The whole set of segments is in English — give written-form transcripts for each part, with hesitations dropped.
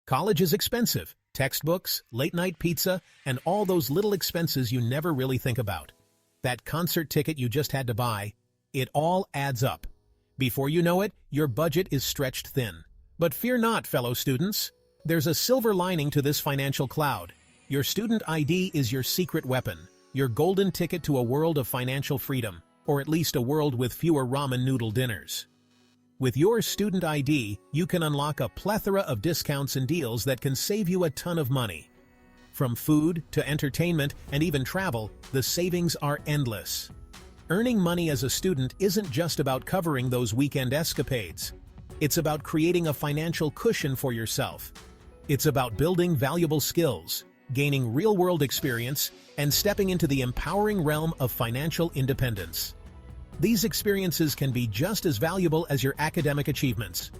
College is expensive. Textbooks, late-night pizza, and all those little expenses you never really think about. That concert ticket you just had to buy, it all adds up. Before you know it, your budget is stretched thin. But fear not, fellow students. There's a silver lining to this financial cloud. Your student ID is your secret weapon, your golden ticket to a world of financial freedom, or at least a world with fewer ramen noodle dinners. With your student ID, you can unlock a plethora of discounts and deals that can save you a ton of money. From food to entertainment and even travel, the savings are endless. Earning money as a student isn't just about covering those weekend escapades. It's about creating a financial cushion for yourself. It's about building valuable skills, gaining real-world experience, and stepping into the empowering realm of financial independence. These experiences can be just as valuable as your academic achievements.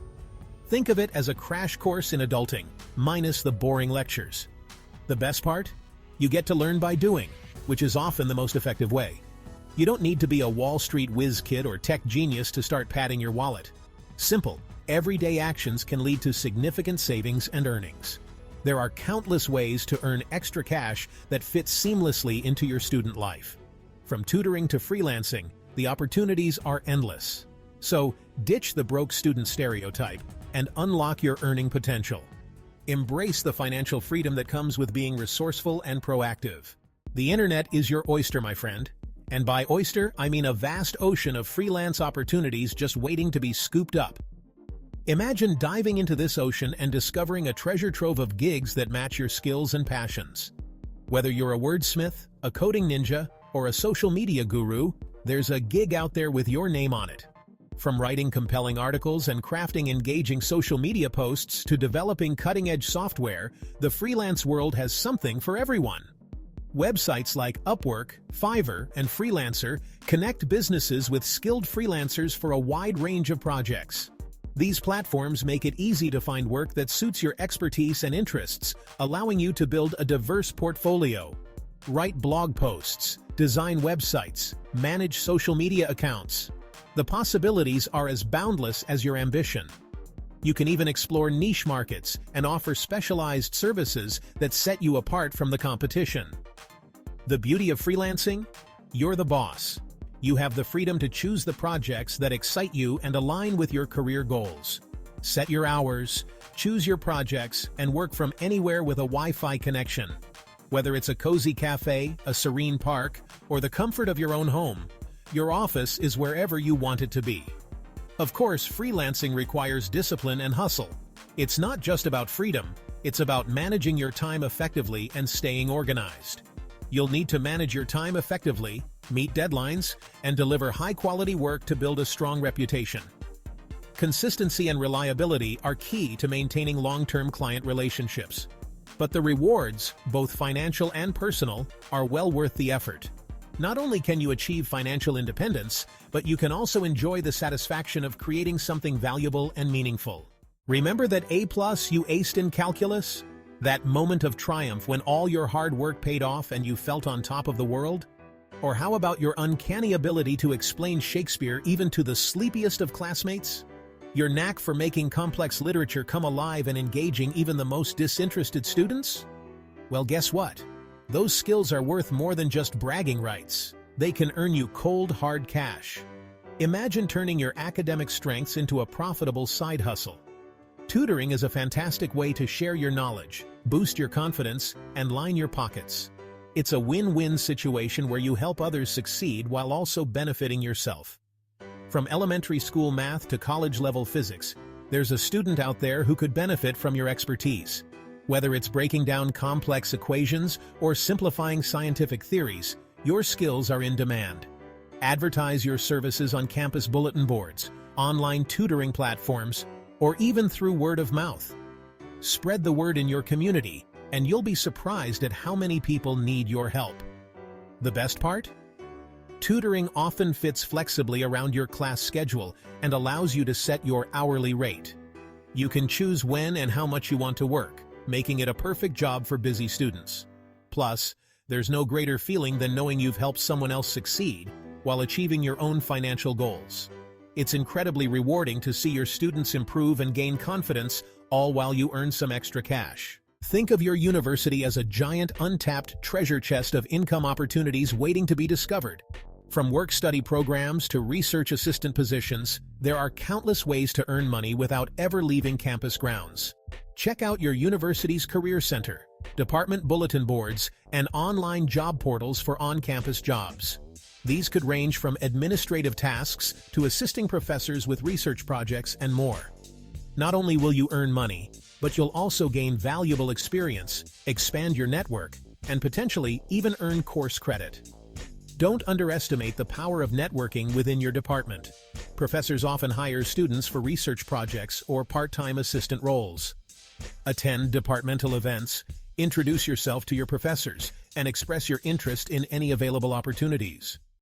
Think of it as a crash course in adulting, minus the boring lectures. The best part? You get to learn by doing, which is often the most effective way. You don't need to be a Wall Street whiz kid or tech genius to start padding your wallet. Simple, everyday actions can lead to significant savings and earnings. There are countless ways to earn extra cash that fit seamlessly into your student life. From tutoring to freelancing, the opportunities are endless. So, ditch the broke student stereotype and unlock your earning potential. Embrace the financial freedom that comes with being resourceful and proactive. The internet is your oyster, my friend. And by oyster, I mean a vast ocean of freelance opportunities just waiting to be scooped up. Imagine diving into this ocean and discovering a treasure trove of gigs that match your skills and passions. Whether you're a wordsmith, a coding ninja, or a social media guru, there's a gig out there with your name on it. From writing compelling articles and crafting engaging social media posts to developing cutting-edge software, the freelance world has something for everyone. Websites like Upwork, Fiverr, and Freelancer connect businesses with skilled freelancers for a wide range of projects. These platforms make it easy to find work that suits your expertise and interests, allowing you to build a diverse portfolio. Write blog posts, design websites, manage social media accounts. The possibilities are as boundless as your ambition. You can even explore niche markets and offer specialized services that set you apart from the competition. The beauty of freelancing? You're the boss. You have the freedom to choose the projects that excite you and align with your career goals. Set your hours, choose your projects, and work from anywhere with a Wi-Fi connection. Whether it's a cozy cafe, a serene park, or the comfort of your own home, your office is wherever you want it to be. Of course, freelancing requires discipline and hustle. It's not just about freedom, it's about managing your time effectively and staying organized. You'll need to manage your time effectively, meet deadlines, and deliver high-quality work to build a strong reputation. Consistency and reliability are key to maintaining long-term client relationships. But the rewards, both financial and personal, are well worth the effort. Not only can you achieve financial independence, but you can also enjoy the satisfaction of creating something valuable and meaningful. Remember that A+ you aced in calculus? That moment of triumph when all your hard work paid off and you felt on top of the world? Or how about your uncanny ability to explain Shakespeare even to the sleepiest of classmates? Your knack for making complex literature come alive and engaging even the most disinterested students? Well, guess what? Those skills are worth more than just bragging rights. They can earn you cold, hard cash. Imagine turning your academic strengths into a profitable side hustle. Tutoring is a fantastic way to share your knowledge, boost your confidence, and line your pockets. It's a win-win situation where you help others succeed while also benefiting yourself. From elementary school math to college-level physics, there's a student out there who could benefit from your expertise. Whether it's breaking down complex equations or simplifying scientific theories, your skills are in demand. Advertise your services on campus bulletin boards, online tutoring platforms, or even through word of mouth. Spread the word in your community, and you'll be surprised at how many people need your help. The best part? Tutoring often fits flexibly around your class schedule and allows you to set your hourly rate. You can choose when and how much you want to work, making it a perfect job for busy students. Plus, there's no greater feeling than knowing you've helped someone else succeed while achieving your own financial goals. It's incredibly rewarding to see your students improve and gain confidence, all while you earn some extra cash. Think of your university as a giant untapped treasure chest of income opportunities waiting to be discovered. From work-study programs to research assistant positions, there are countless ways to earn money without ever leaving campus grounds. Check out your university's career center, department bulletin boards, and online job portals for on-campus jobs. These could range from administrative tasks to assisting professors with research projects and more. Not only will you earn money, but you'll also gain valuable experience, expand your network, and potentially even earn course credit. Don't underestimate the power of networking within your department. Professors often hire students for research projects or part-time assistant roles. Attend departmental events, introduce yourself to your professors, and express your interest in any available opportunities.